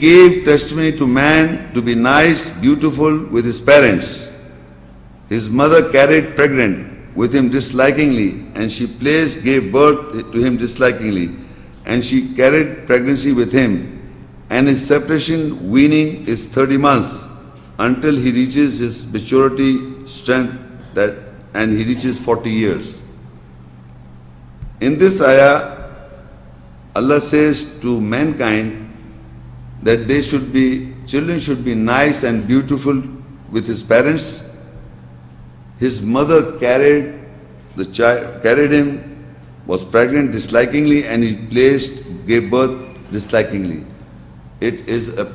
gave testimony to man to be nice, beautiful with his parents. His mother carried pregnant with him dislikingly, and she gave birth to him dislikingly, and she carried pregnancy with him. And his separation, weaning, is 30 months until he reaches his maturity, strength, and he reaches 40 years. In this ayah, Allah says to mankind that children should be nice and beautiful with his parents. His mother carried him, was pregnant dislikingly, and he gave birth dislikingly. It is a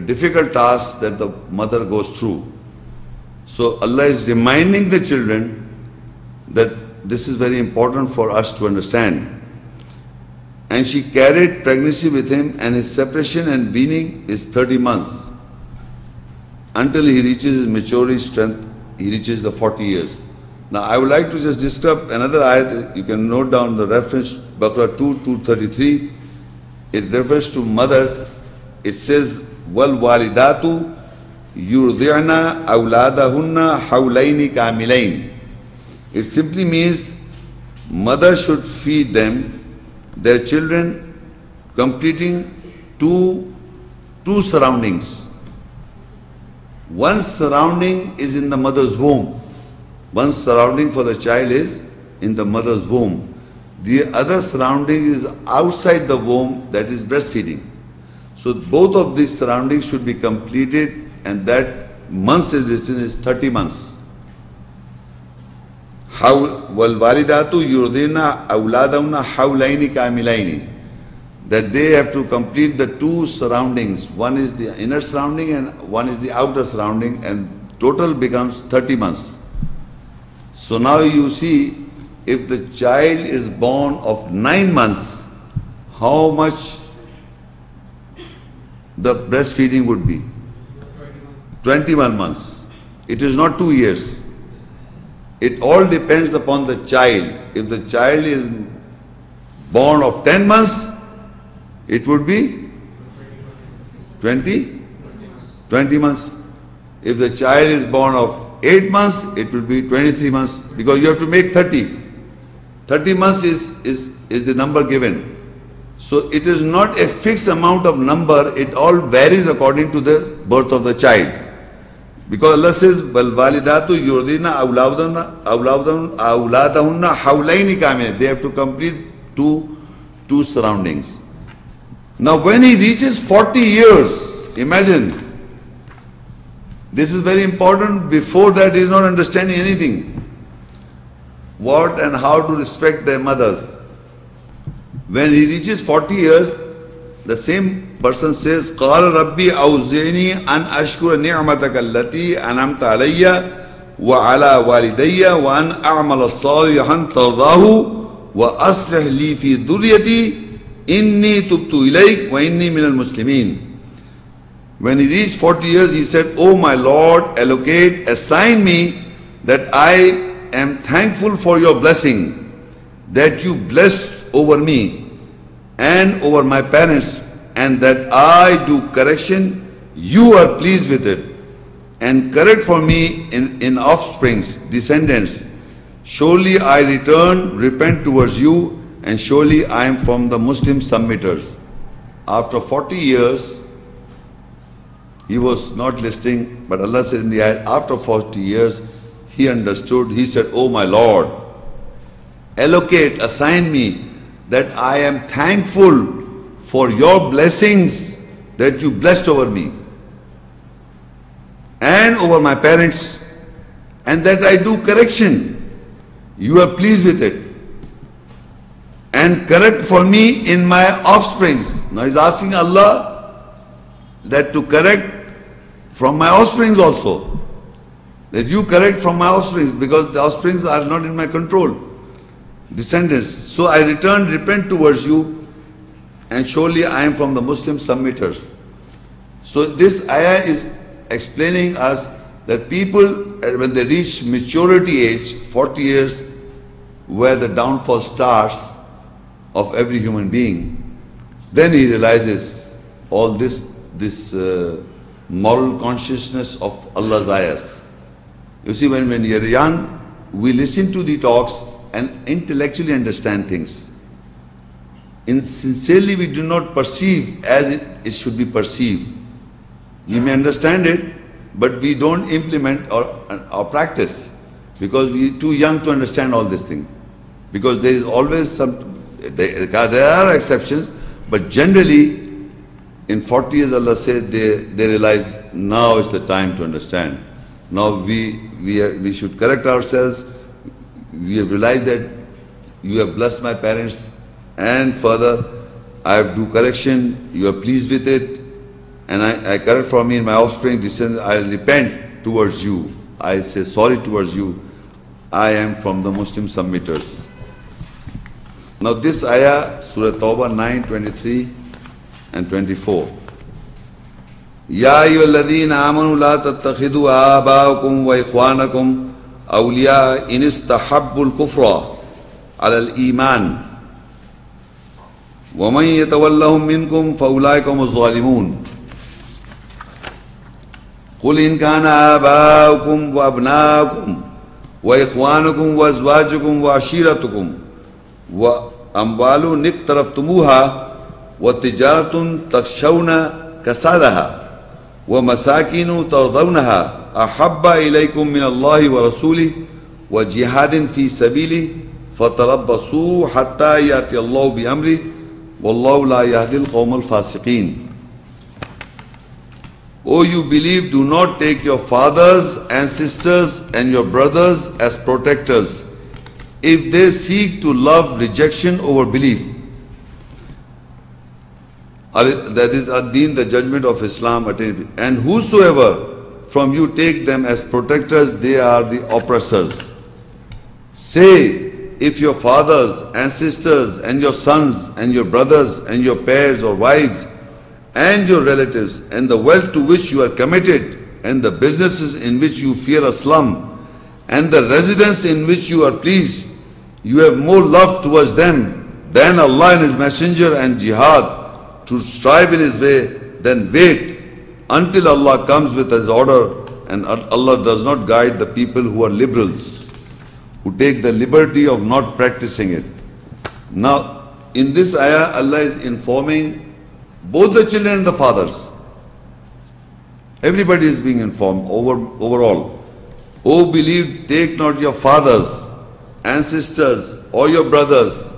difficult task that the mother goes through. So Allah is reminding the children that this is very important for us to understand. And she carried pregnancy with him, and his separation and weaning is 30 months until he reaches his maturity, strength, he reaches the 40 years. Now I would like to just disturb another ayat. You can note down the reference, Baqarah 2:233. It refers to mothers. It says, وَالْوَالِدَاتُ يُرْضِعْنَا أَوْلَادَهُنَّ حَوْلَيْنِ كَامِلَيْنِ. It simply means mother should feed their children, completing two surroundings. One surrounding is in the mother's womb. One surrounding for the child is in the mother's womb. The other surrounding is outside the womb, that is breastfeeding. So both of these surroundings should be completed, and that months is 30 months. وَالْوَالِدَاتُ يُرْضِعْنَا أَوْلَادَهُنَّ حَوْلَيْنِ كَامِلَيْنِ. That they have to complete the two surroundings. One is the inner surrounding and one is the outer surrounding, and total becomes 30 months. So now you see, if the child is born of 9 months, how much the breastfeeding would be? 21 months. It is not 2 years. It all depends upon the child. If the child is born of 10 months, it would be 20 months. If the child is born of 8 months, it will be 23 months, because you have to make 30. 30 months is the number given. So it is not a fixed amount of number, it all varies according to the birth of the child. Because Allah says, وَالْوَالِدَاتُ يُرْضِعْنَا أَوْلَادَهُنَّ حَوْلَيْنِ كَامِلَيْنِ. They have to complete two surroundings. Now when he reaches 40 years, imagine, this is very important. Before that he is not understanding anything. What and how to respect their mothers. When he reaches 40 years, the same person says, قَالَ رَبِّي أَوْزِعْنِي أَنْ أَشْكُرَ نِعْمَتَكَ الَّتِي أَنْعَمْتَ عَلَيَّ وَعَلَى وَالِدَيَّ وَأَنْ أَعْمَلَ صَالِحًا تَرْضَاهُ وَأَصْلِحْ لِي فِي ذُرِّيَّتِي إِنِّي تُبْتُ إِلَيْكَ وَإِنِّي مِنَ الْمُسْلِمِينَ. When he reached 40 years, he said, "O my Lord, assign me that I am thankful for your blessing, that you blessed over me and over my parents, and that I do correction, you are pleased with it, and correct for me in offsprings, descendants. Surely I repent towards you, and surely I am from the Muslim submitters." After 40 years, he was not listening, but Allah says in the ayat, after 40 years, he understood. He said, "O my Lord, assign me that I am thankful for your blessings that you blessed over me and over my parents, and that I do correction. You are pleased with it. And correct for me in my offsprings." Now he's asking Allah that to correct from my offsprings also. That you correct from my offsprings, because the offsprings are not in my control. Descendants. So I repent towards you, and surely I am from the Muslim submitters. So this ayah is explaining us that people, when they reach maturity age, 40 years, where the downfall starts of every human being, then he realizes all this this moral consciousness of Allah's ayahs. You see, when we are young, we listen to the talks and intellectually understand things. Sincerely, we do not perceive as it should be perceived. You may understand it, but we don't implement or practice because we are too young to understand all these things. Because there is always there are exceptions, but generally, in 40 years, Allah says they realize now is the time to understand. Now we should correct ourselves. We have realized that you have blessed my parents, and further, I have do correction. You are pleased with it, and I correct for me and my offspring. I repent towards you. I say sorry towards you. I am from the Muslim submitters. Now this ayah, Surah Tawbah 9:23 and 24. Ya ayyuhalladhina amanu la tattakhidu aba'akum wa ikhwanakum awliya in istahabbu al-kufra 'ala al-iman wa man yatawallahum minkum fa ulaika humuz zalimun. Qul in kana aba'akum wa abna'akum wa ikhwanukum wa azwajukum wa ashiratukum wa amwalu niqtaraftumuha wa tijaratun takshawna kasadaha wa masakinu tardawnaha ahabba ilaykum min Allahi wa rasulih wa jihadin fi sabili fatarabbasu hatta yati Allahu bi amri wallahu la yahdi al-qawm al-fasiqeen. O you believe, do not take your fathers and sisters and your brothers as protectors if they seek to love rejection over belief. That is ad-deen, the judgment of Islam. And whosoever from you take them as protectors, they are the oppressors. Say, if your fathers and sisters and your sons and your brothers and your pairs or wives and your relatives and the wealth to which you are committed and the businesses in which you fear a slum and the residence in which you are pleased, you have more love towards them than Allah and His Messenger and jihad to strive in His way, then wait until Allah comes with His order, and Allah does not guide the people who are liberals, who take the liberty of not practicing it. Now, in this ayah, Allah is informing both the children and the fathers. Everybody is being informed overall. O believe, take not your fathers and sisters or your brothers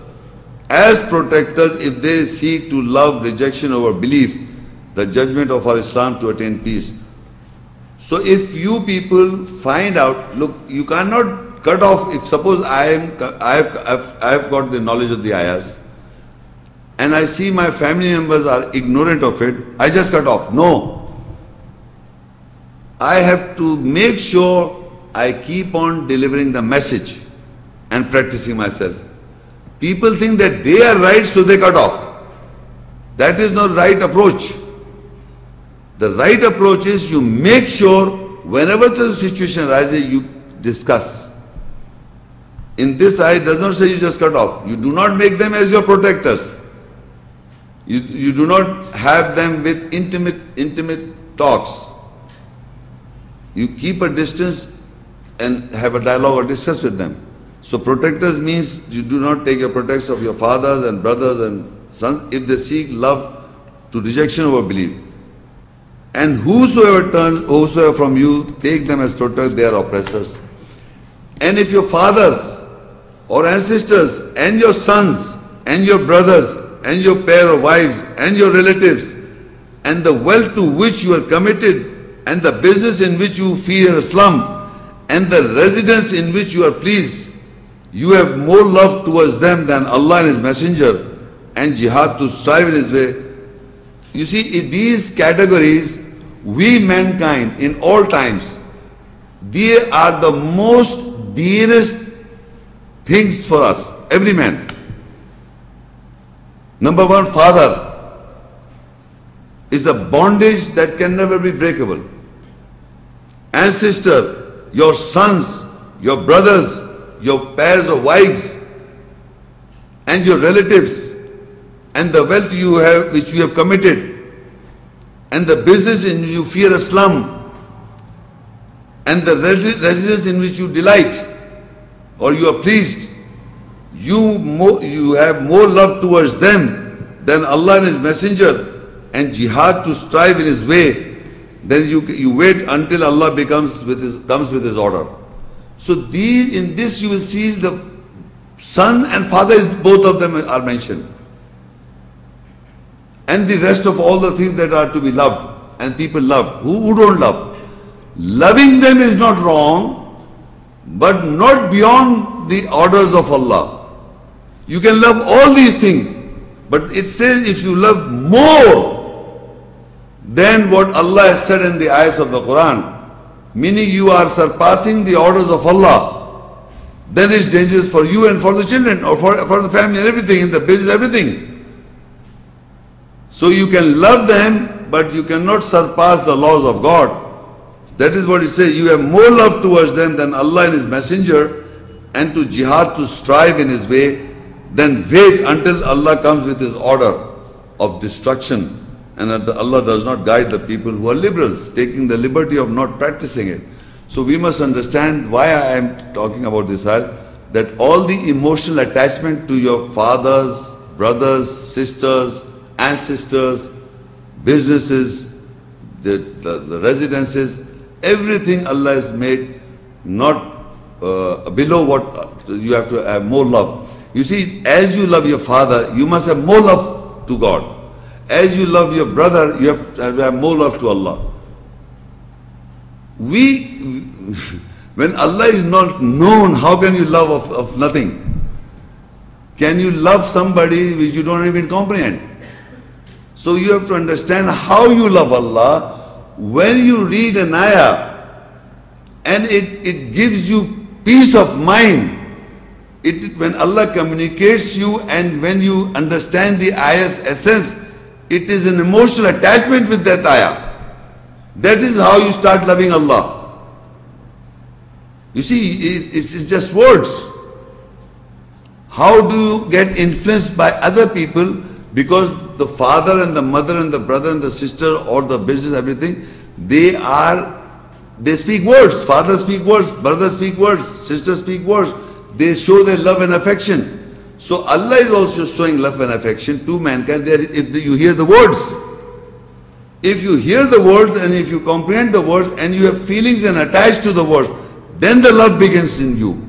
as protectors if they seek to love rejection over belief, the judgment of our Islam to attain peace. So if you people find out, look, you cannot cut off. If suppose I have got the knowledge of the ayahs and I see my family members are ignorant of it, I just cut off. No. I have to make sure I keep on delivering the message and practicing myself. People think that they are right, so they cut off. That is not right approach. The right approach is you make sure whenever the situation arises, you discuss. In this ayah, it does not say you just cut off. You do not make them as your protectors. You do not have them with intimate talks. You keep a distance and have a dialogue or discuss with them. So protectors means you do not take your protection of your fathers and brothers and sons if they seek love to rejection over belief. And whosoever from you take them as protectors, they are oppressors. And if your fathers or ancestors and your sons and your brothers and your pair of wives and your relatives and the wealth to which you are committed and the business in which you fear a slum and the residence in which you are pleased, you have more love towards them than Allah and His Messenger and jihad to strive in His way. You see, in these categories, we mankind in all times, they are the most dearest things for us, every man. Number one, father is a bondage that can never be breakable. Ancestor, your sons, your brothers, your pairs of wives, and your relatives, and the wealth you have, which you have committed, and the business in which you fear a slum, and the residence in which you delight or you are pleased, you have more love towards them than Allah and His Messenger, and jihad to strive in His way, then you wait until Allah comes with His order. So in this you will see the son and father, both of them are mentioned. And the rest of all the things that are to be loved and people love. Who don't love? Loving them is not wrong, but not beyond the orders of Allah. You can love all these things, but it says if you love more than what Allah has said in the ayahs of the Quran, meaning you are surpassing the orders of Allah, then it's dangerous for you and for the children or for the family and everything, in the business, everything. So you can love them, but you cannot surpass the laws of God. That is what it says. You have more love towards them than Allah and His Messenger, and to jihad to strive in His way, then wait until Allah comes with His order of destruction. And Allah does not guide the people who are liberals, taking the liberty of not practicing it. So we must understand why I am talking about this ayah, that all the emotional attachment to your fathers, brothers, sisters, ancestors, businesses, the residences, everything Allah has made not below what you have to have more love. You see, as you love your father, you must have more love to God. As you love your brother, you have to have more love to Allah. When Allah is not known, how can you love of nothing? Can you love somebody which you don't even comprehend? So you have to understand how you love Allah. When you read an ayah and it gives you peace of mind, when Allah communicates you and when you understand the ayah's essence, it is an emotional attachment with that ayah. That is how you start loving Allah. You see, it's just words. How do you get influenced by other people? Because the father and the mother and the brother and the sister or the business, everything, they speak words. Father speak words, brother speak words, sister speak words. They show their love and affection. So Allah is also showing love and affection to mankind if you hear the words. If you hear the words and if you comprehend the words and you have feelings and attached to the words, then the love begins in you.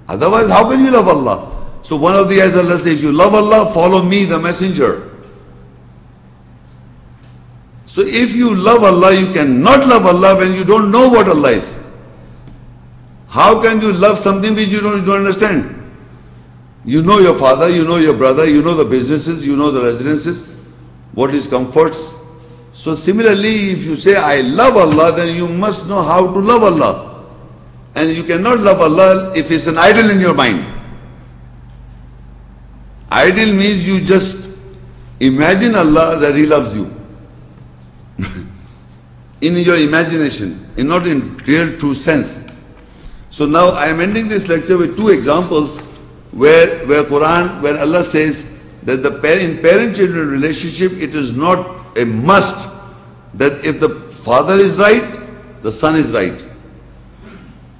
Otherwise, how can you love Allah? So one of the ayahs Allah says, if you love Allah, follow me, the messenger. So if you love Allah, you cannot love Allah when you don't know what Allah is. How can you love something which you don't understand? You know your father, you know your brother, you know the businesses, you know the residences, what is comforts. So similarly, if you say, I love Allah, then you must know how to love Allah. And you cannot love Allah if it's an idol in your mind. Idol means you just imagine Allah that He loves you. In your imagination, and not in real true sense. So now I am ending this lecture with two examples where Allah says that in parent-children relationship, it is not a must that if the father is right, the son is right.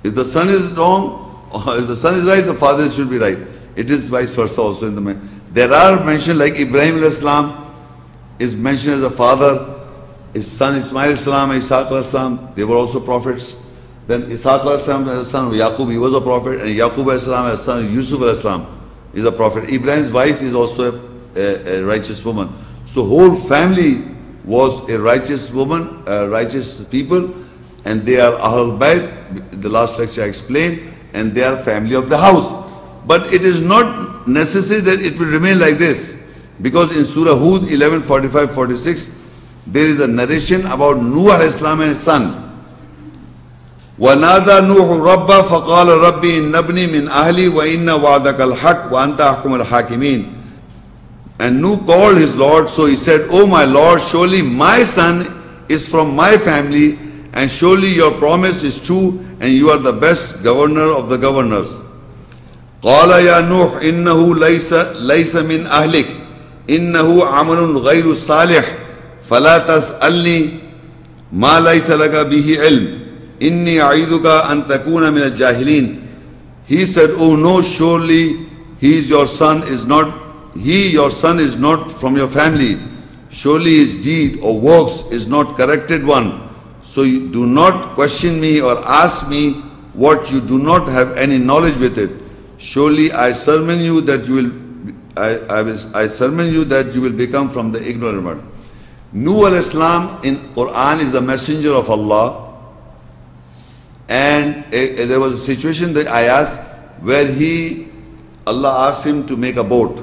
If the son is wrong, or if the son is right, the father should be right. It is vice versa also in the There are mentioned like Ibrahim alayhi salam is mentioned as a father, his son Ismail salam, Ishaq alayhi salam, they were also prophets. Then Ishaq alayhi salam as a son of Yaqub, he was a prophet, and Yaqub alayhi salam as a son of Yusuf alayhi salam is a prophet. Ibrahim's wife is also a righteous woman. So whole family was a righteous woman, righteous people, and they are Ahlul Bayt, the last lecture I explained, and they are family of the house. But it is not necessary that it will remain like this, because in Surah Hud 11:45-46 there is a narration about Nuh alayhi salam and his son. وَنَادَى نُوحُ رَبَّ فَقَالَ رَبِّي إِنَّ ابْنِي مِنْ أَهْلِي وَإِنَّ وَعْدَكَ الْحَقُّ وَأَنْتَ أَحْكَمُ الْحَاكِمِينَ. And Nuh called his Lord, so he said, O my Lord, surely my son is from my family, and surely your promise is true, and you are the best governor of the governors. قَالَ يَا نُوحُ إِنَّهُ لَيْسَ مِنْ أَهْلِكَ إِنَّهُ عَمَلٌ غَيْرُ صَالِحٍ فَلَا تَسْأَلْنِي مَا لَيْسَ لَكَ بِهِ عِلْمٍ إِنِّي أَعِيذُكَ أَن تَكُونَ مِنَ الْجَاهِلِينَ. He said, oh no, surely your son is not from your family. Surely his deed or works is not corrected one. So you do not question me or ask me what you do not have any knowledge with it. Surely I sermon you that you will I sermon you that you will become from the ignorant one. Nuh alayhi salam in Quran is the messenger of Allah. And there was a situation that I asked where Allah asked him to make a boat,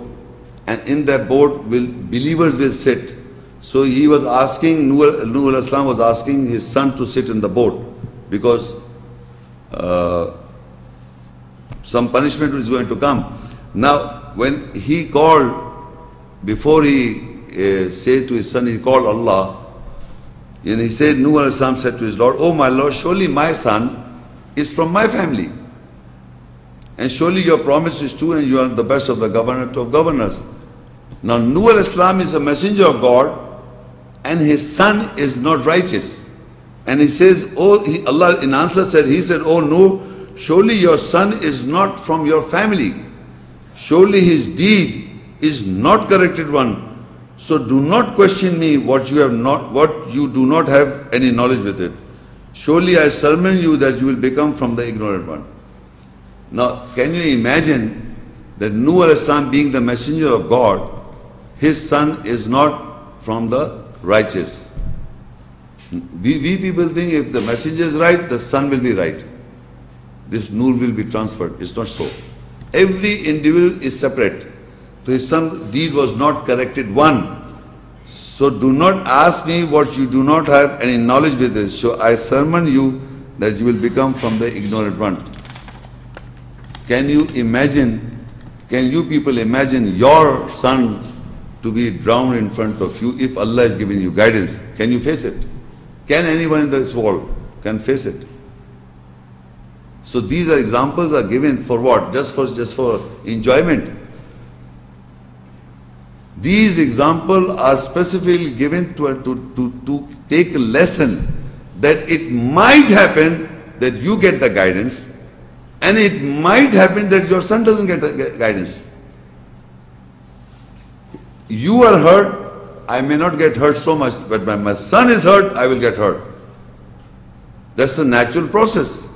and in that boat believers will sit. So he was asking, Nuh alayhi salam was asking his son to sit in the boat because some punishment is going to come. Now when he called, before he said to his son, he called Allah. And he said, Nuh alayhi salam said to his Lord, oh my Lord, surely my son is from my family. And surely your promise is true and you are the best of the governor of governors. Now Nuh alayhi salam is a messenger of God and his son is not righteous. And he says, Allah in answer said, he said, oh Nuh, surely your son is not from your family. Surely his deed is not corrected one. So do not question me what you do not have any knowledge with it. Surely I sermon you that you will become from the ignorant one. Now can you imagine that Nuh alayhi salam being the messenger of God, his son is not from the righteous. We people think if the messenger is right, the son will be right. This Nur will be transferred. It's not so. Every individual is separate. So his son's deed was not corrected one. So do not ask me what you do not have any knowledge with it. So I sermon you that you will become from the ignorant one. Can you people imagine your son to be drowned in front of you if Allah is giving you guidance? Can you face it? Can anyone in this world can face it? So these examples are given for what? Just for enjoyment. These examples are specifically given to take a lesson that it might happen that you get the guidance, and it might happen that your son doesn't get guidance. You are hurt, I may not get hurt so much, but when my son is hurt, I will get hurt. That's a natural process.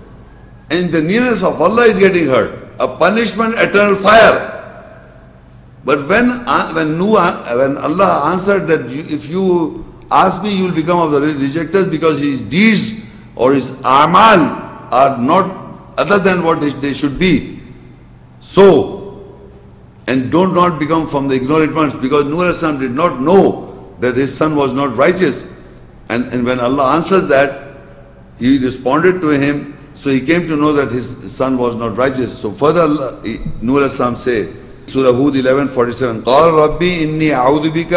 And the nearness of Allah is getting hurt. A punishment, eternal fire. But when Allah answered that if you ask me, you will become of the rejectors because his deeds or his amal are not other than what they should be. So, and do not become from the ignorant ones, because Nuh alayhi salam did not know that his son was not righteous. And when Allah answers that, he responded to him, so he came to know that his son was not righteous. So further Nuh alayhi salam say, Surah Hud 11:47, قال ربي إني أعوذ بك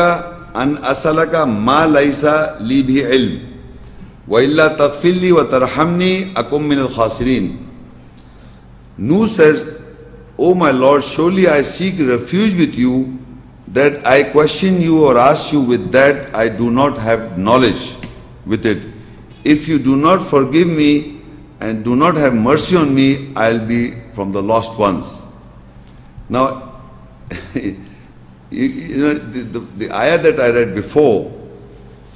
أن أسألك ما ليس لي به علم وإلا تغفر لي وترحمني أكن من الخاسرين. Nuh says, O my Lord, surely I seek refuge with you that I question you or ask you with that I do not have knowledge with it. If you do not forgive me and do not have mercy on me, I'll be from the lost ones. Now, the ayah that I read before,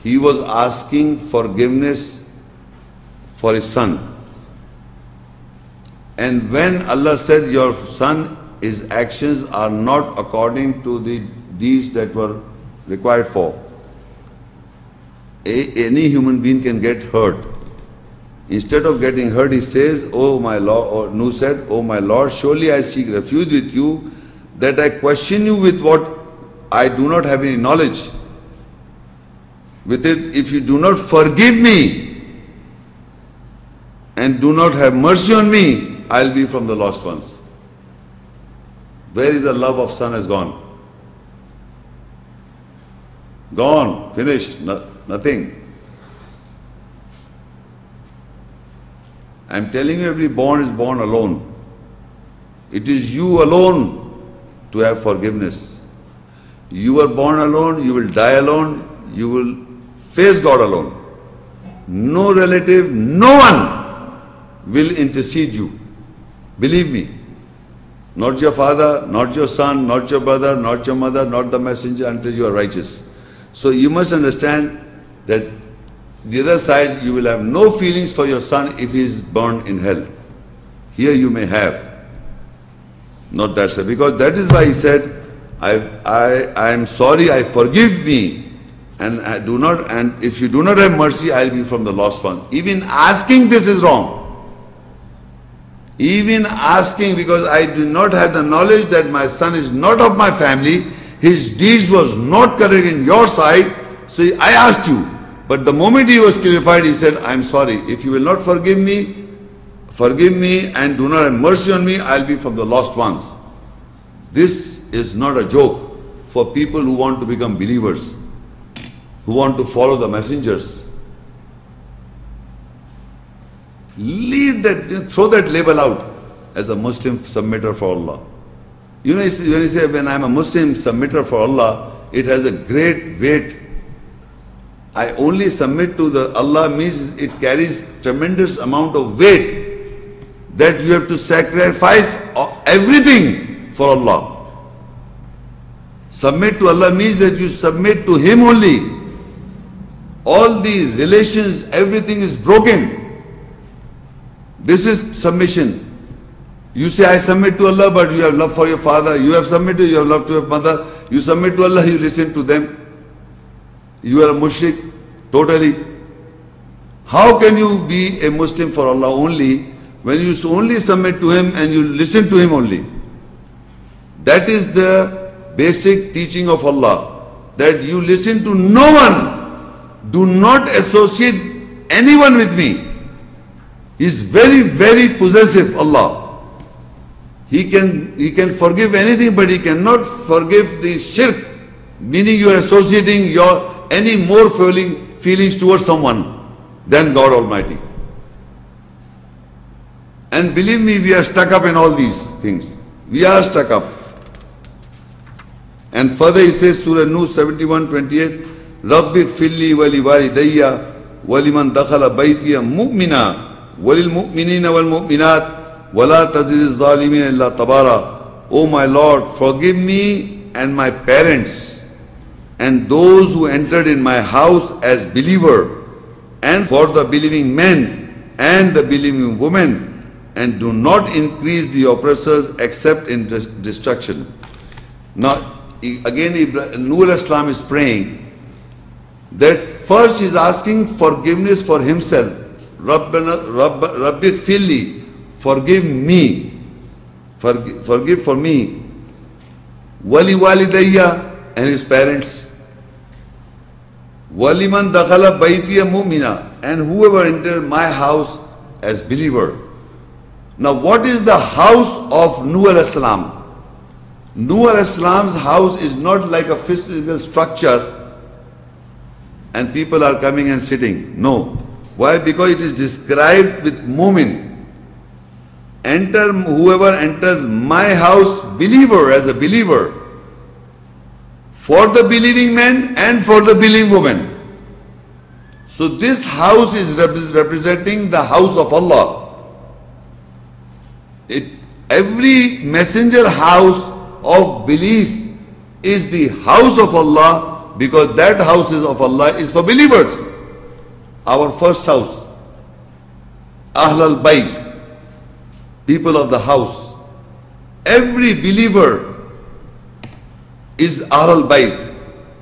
he was asking forgiveness for his son. And when Allah said, your son, his actions are not according to the deeds that were required for. Any human being can get hurt. Instead of getting hurt, he says, oh my Lord, or Nuh said, oh my Lord, surely I seek refuge with you that I question you with what I do not have any knowledge with it. If you do not forgive me and do not have mercy on me, I'll be from the lost ones. Where is the love of son has gone? Gone, finished, nothing. I'm telling you, every born is born alone. It is you alone to have forgiveness. You are born alone, you will die alone, you will face God alone. No relative, no one will intercede you. Believe me. Not your father, not your son, not your brother, not your mother, not the messenger until you are righteous. So you must understand that the other side, you will have no feelings for your son if he is burned in hell. Here you may have. Not that side. Because that is why he said, I am sorry, I forgive me. And I do not, and if you do not have mercy, I'll be from the lost ones. Even asking this is wrong. Even asking, because I do not have the knowledge that my son is not of my family, his deeds was not correct in your sight, so I asked you. But the moment he was clarified, he said, I'm sorry, if you will not forgive me and do not have mercy on me, I'll be from the lost ones. This is not a joke for people who want to become believers, who want to follow the messengers. Leave that, throw that label out as a Muslim submitter for Allah. You know, when you say, when I'm a Muslim submitter for Allah, it has a great weight. I only submit to the Allah means it carries tremendous amount of weight that you have to sacrifice everything for Allah. Submit to Allah means that you submit to Him only. All the relations, everything is broken. This is submission. You say, I submit to Allah, but you have love for your father. You have submitted, you have love to your mother. You submit to Allah, you listen to them. You are a mushrik, totally. How can you be a Muslim for Allah only when you only submit to Him and you listen to Him only? That is the basic teaching of Allah, that you listen to no one. Do not associate anyone with me. He is very, very possessive, Allah. He can forgive anything, but He cannot forgive the shirk, meaning you are associating your any more feelings towards someone than God Almighty. And believe me, we are stuck up in all these things. We are stuck up. And further he says, Surah Nur 71:28, Rabbi Filli wali walidayya waliman dakhala baytiya mu'mina walil mu'minina wal mu'minat wala tazid zalimin illa tabara. O my Lord, forgive me and my parents and those who entered in my house as believer, and for the believing men and the believing women, and do not increase the oppressors except in destruction. Now, again, Nur al-Islam is praying that first he is asking forgiveness for himself. Rabbi Filli, forgive me, forgive for me. Wali walidayya, and his parents. Waliman dakhala baytiya mu'mina, and whoever entered my house as believer. Now what is the house of Nuh al-Islam? Nuh al-Islam's house is not like a physical structure and people are coming and sitting. No. Why? Because it is described with mu'min. Whoever enters my house, believer, as a believer, for the believing men and for the believing women. So this house is representing the house of Allah. Every messenger house of belief is the house of Allah, because that house of Allah is for believers. Our first house, Ahlul Bayt, people of the house. Every believer is Ahlul Bayt,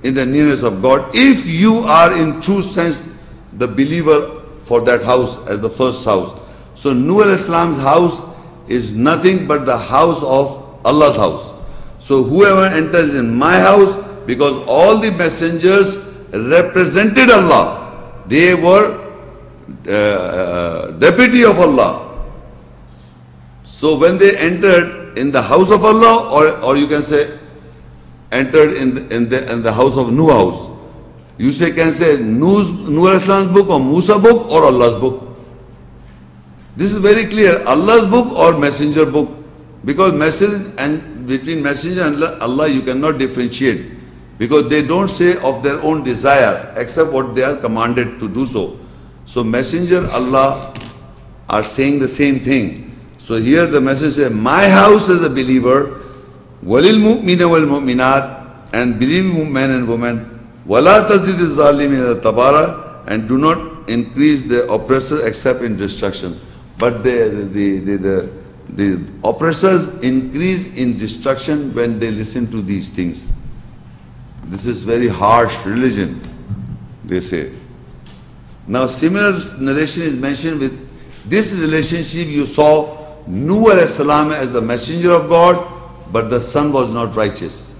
in the nearness of God, if you are in true sense the believer for that house as the first house. So Nuh al-Islam's house is nothing but the house of Allah's house. So whoever enters in my house, because all the messengers represented Allah, they were deputy of Allah. So when they entered in the house of Allah, or you can say entered in the house of Nuh house, you can say Nuh al-Islam's book or Musa book or Allah's book. This is very clear, Allah's book or messenger book, because message and between messenger and Allah you cannot differentiate. because they don't say of their own desire except what they are commanded to do so. So Messenger, Allah are saying the same thing. So here the message says, my house as a believer, walil mu'mina wal mu'minat, and believing men and women, wala tazid al-zalimin al-tabara, and do not increase the oppressors except in destruction. But the oppressors increase in destruction when they listen to these things. This is very harsh religion, they say. Now similar narration is mentioned with this relationship. You saw Nuh alayhi salam as the messenger of God, but the son was not righteous.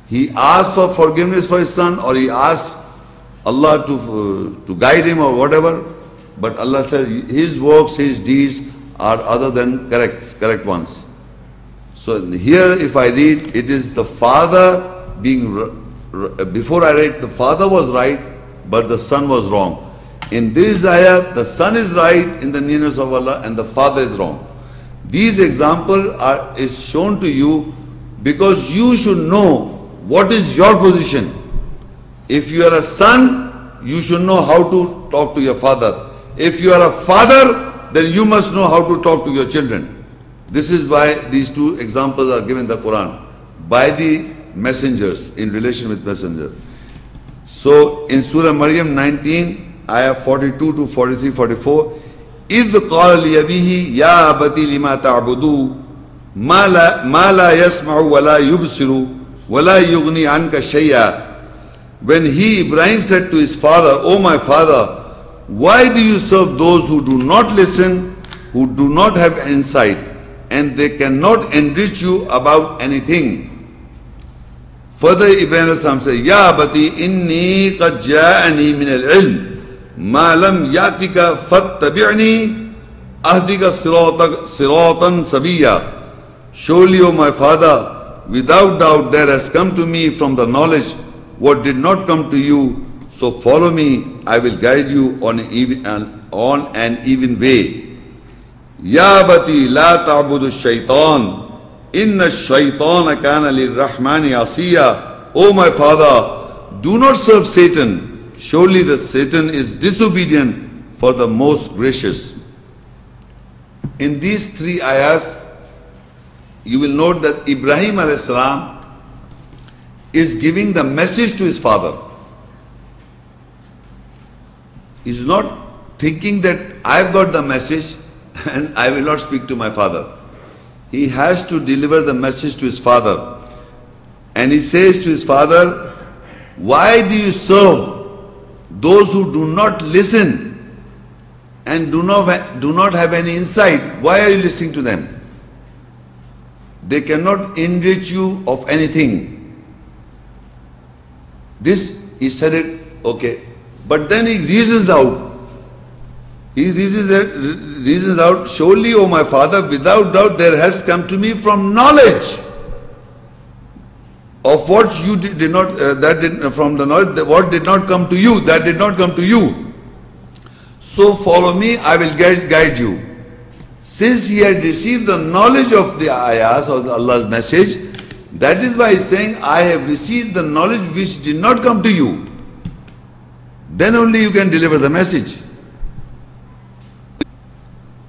He asked for forgiveness for his son, or he asked Allah to guide him or whatever, but Allah said his works, his deeds are other than correct ones. So here if I read, it is the father being, before I read, the father was right, but the son was wrong. In this ayah, the son is right in the nearness of Allah and the father is wrong. These examples is shown to you because you should know what is your position. If you are a son, you should know how to talk to your father. If you are a father, then you must know how to talk to your children. This is why these two examples are given in the Quran by the messengers, in relation with messenger. So in Surah Maryam 19, ayah 42 to 43, 44, إِذْ قَالَ لِيَبِيهِ يَا أَبَتِ لِمَا تَعْبُدُوا مَا لَا يَسْمَعُ وَلَا يُبْصِرُ وَلَا يُغْنِي عَنْكَ شَيْئًا. When he, Ibrahim, said to his father, O my father, why do you serve those who do not listen, who do not have insight, and they cannot enrich you about anything? Further, Ibrahim said, Ya abati inni qad ja'ani min al-ilm ma lam yatika fattabi'ni ahdika siratan sabiya. Surely, O my father, without doubt there has come to me from the knowledge what did not come to you. So follow me, I will guide you on an even way. Ya abati la ta'budu shaitan, inna shaitana kana lirrahmani asiya. O my father, do not serve Satan. Surely the Satan is disobedient for the most gracious. In these three ayahs, you will note that Ibrahim alayhi salam is giving the message to his father. He's not thinking that I've got the message and I will not speak to my father. He has to deliver the message to his father. And he says to his father, why do you serve those who do not listen and do not have any insight? Why are you listening to them? They cannot enrich you of anything. This, he said it, okay. But then he reasons out. He reasons out, surely, O my father, without doubt there has come to me from knowledge of what you did not, from the knowledge, what did not come to you, that did not come to you. So follow me, I will guide you. Since he had received the knowledge of the ayahs or Allah's message, that is why he is saying, I have received the knowledge which did not come to you. Then only you can deliver the message.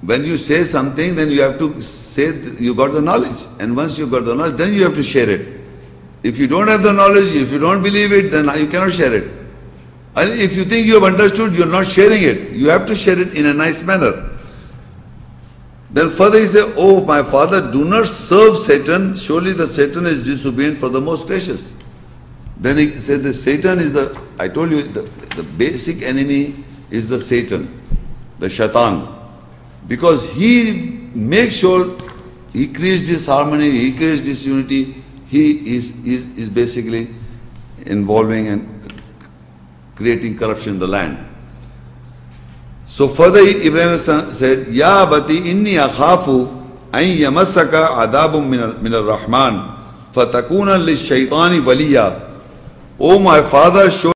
When you say something, then you have to say you got the knowledge. And once you got the knowledge, then you have to share it. If you don't have the knowledge, if you don't believe it, then you cannot share it. And if you think you have understood, you are not sharing it. You have to share it in a nice manner. Then further he said, Oh my father, do not serve Satan. Surely the Satan is disobedient for the most gracious. Then he said that Satan is the, I told you, the basic enemy is the Satan, the shaitan. Because he makes sure he creates disharmony, he creates disunity, he is basically involving and creating corruption in the land. So further Ibrahim said, Ya abati inni akhafu an yamassaka adabun min al-Rahman fatakuna lish-shaytani waliya. O my father,